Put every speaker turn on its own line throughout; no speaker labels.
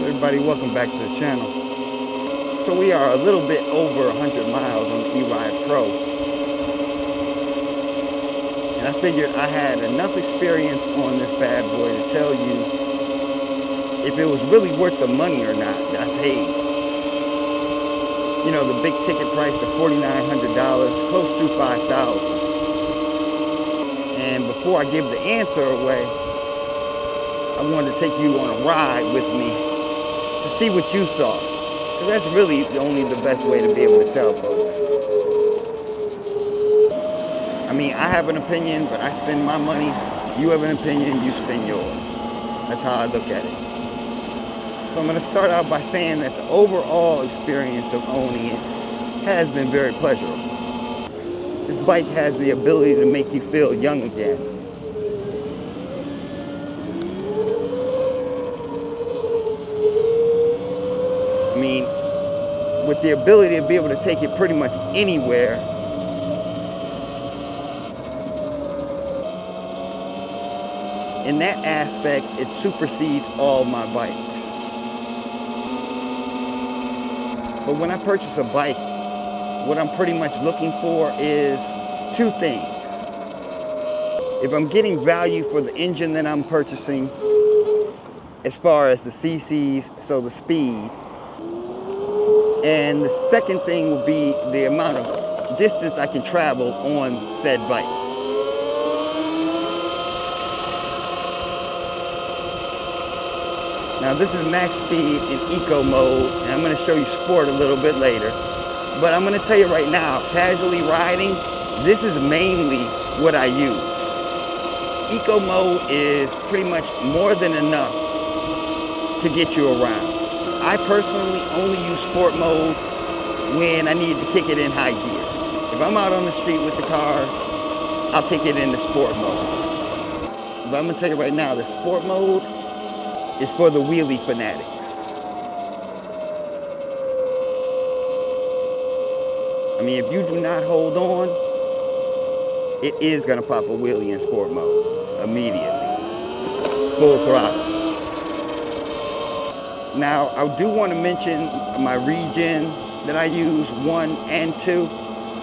Everybody, welcome back to the channel. So we are a little bit over 100 miles on the E-Ride Pro. And I figured I had enough experience on this bad boy to tell you if it was really worth the money or not that I paid. You know, the big ticket price of $4,900, close to $5,000. And before I give the answer away, I wanted to take you on a ride with me to see what you thought. Because that's really the best way to be able to tell folks. I mean, I have an opinion, but I spend my money. You have an opinion, you spend yours. That's how I look at it. So I'm going to start out by saying that the overall experience of owning it has been very pleasurable. This bike has the ability to make you feel young again. I mean, with the ability to be able to take it pretty much anywhere, in that aspect, it supersedes all my bikes. But when I purchase a bike, what I'm pretty much looking for is two things. If I'm getting value for the engine that I'm purchasing, as far as the cc's, so the speed, and the second thing would be the amount of distance I can travel on said bike. Now this is max speed in eco mode, and I'm going to show you sport a little bit later. But I'm going to tell you right now, casually riding, this is mainly what I use. Eco mode is pretty much more than enough to get you around. I personally only use sport mode when I need to kick it in high gear. If I'm out on the street with the car, I'll kick it into sport mode. But I'm going to tell you right now, the sport mode is for the wheelie fanatics. I mean, if you do not hold on, it is going to pop a wheelie in sport mode immediately. Full throttle. Now, I do want to mention my regen that I use, 1 and 2,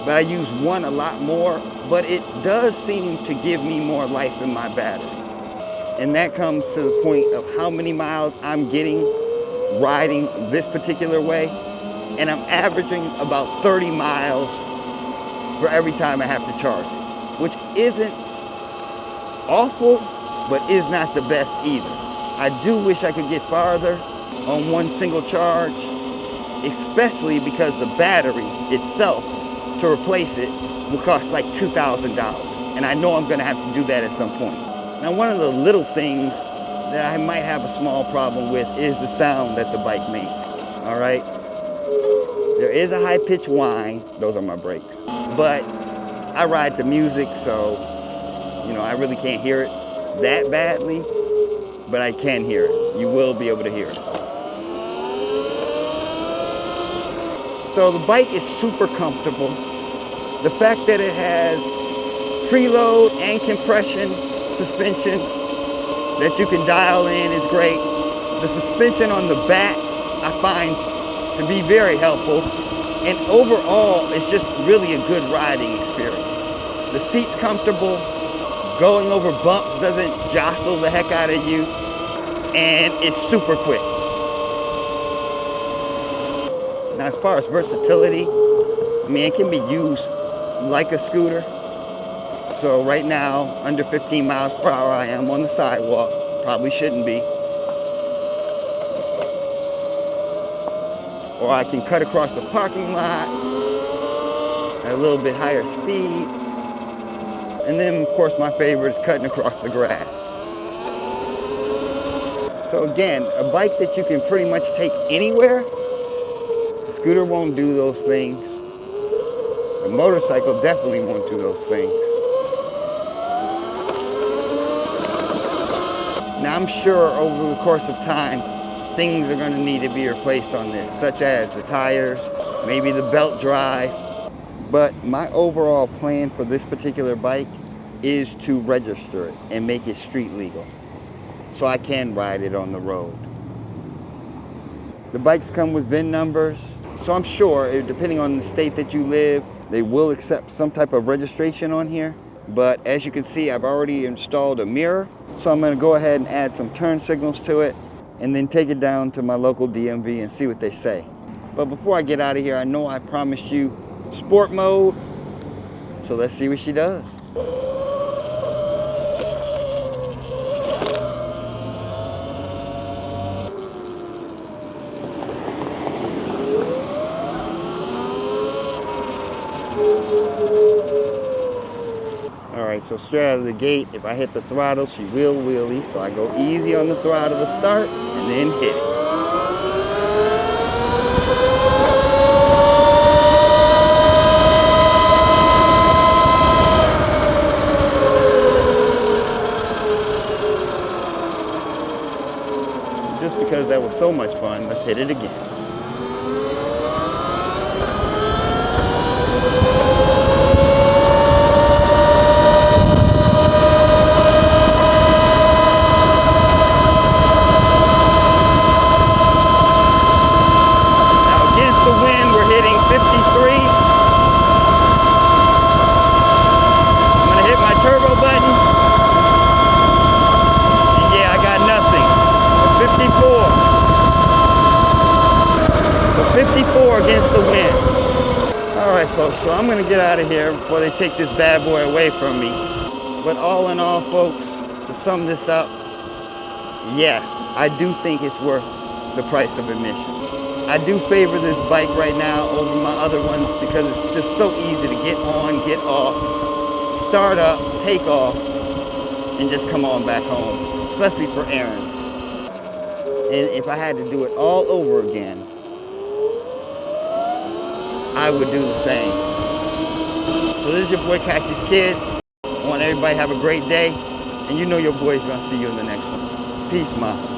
but I use 1 a lot more, but it does seem to give me more life in my battery. And that comes to the point of how many miles I'm getting riding this particular way. And I'm averaging about 30 miles for every time I have to charge it, which isn't awful, but is not the best either. I do wish I could get farther on one single charge, especially because the battery itself, to replace it, will cost like $2,000. And I know I'm going to have to do that at some point. Now, one of the little things that I might have a small problem with is the sound that the bike makes, all right? There is a high-pitched whine. Those are my brakes. But I ride to music, so, you know, I really can't hear it that badly, but I can hear it. You will be able to hear it. So the bike is super comfortable. The fact that it has preload and compression suspension that you can dial in is great. The suspension on the back I find to be very helpful, and overall it's just really a good riding experience. The seat's comfortable, going over bumps doesn't jostle the heck out of you, and it's super quick. Now, as far as versatility, I mean, it can be used like a scooter. So right now, under 15 miles per hour, I am on the sidewalk. Probably shouldn't be. Or I can cut across the parking lot at a little bit higher speed. And then, of course, my favorite is cutting across the grass. So again, a bike that you can pretty much take anywhere. The scooter won't do those things. The motorcycle definitely won't do those things. Now, I'm sure over the course of time, things are going to need to be replaced on this, such as the tires, maybe the belt drive. But my overall plan for this particular bike is to register it and make it street legal, so I can ride it on the road. The bikes come with VIN numbers, so I'm sure, depending on the state that you live, they will accept some type of registration on here. But as you can see, I've already installed a mirror, so I'm going to go ahead and add some turn signals to it and then take it down to my local DMV and see what they say. But before I get out of here, I know I promised you sport mode, so let's see what she does. All right, so straight out of the gate, if I hit the throttle, she will wheelie. So I go easy on the throttle to start and then hit it. Just because that was so much fun, let's hit it again. Against the wind. All right, folks, so I'm going to get out of here before they take this bad boy away from me. But all in all, folks, to sum this up, yes, I do think it's worth the price of admission. I do favor this bike right now over my other ones because it's just so easy to get on, get off, start up, take off, and just come on back home, especially for errands. And if I had to do it all over again, I would do the same. So this is your boy Cactus Kid. I want everybody to have a great day. And you know your boy's gonna see you in the next one. Peace, ma.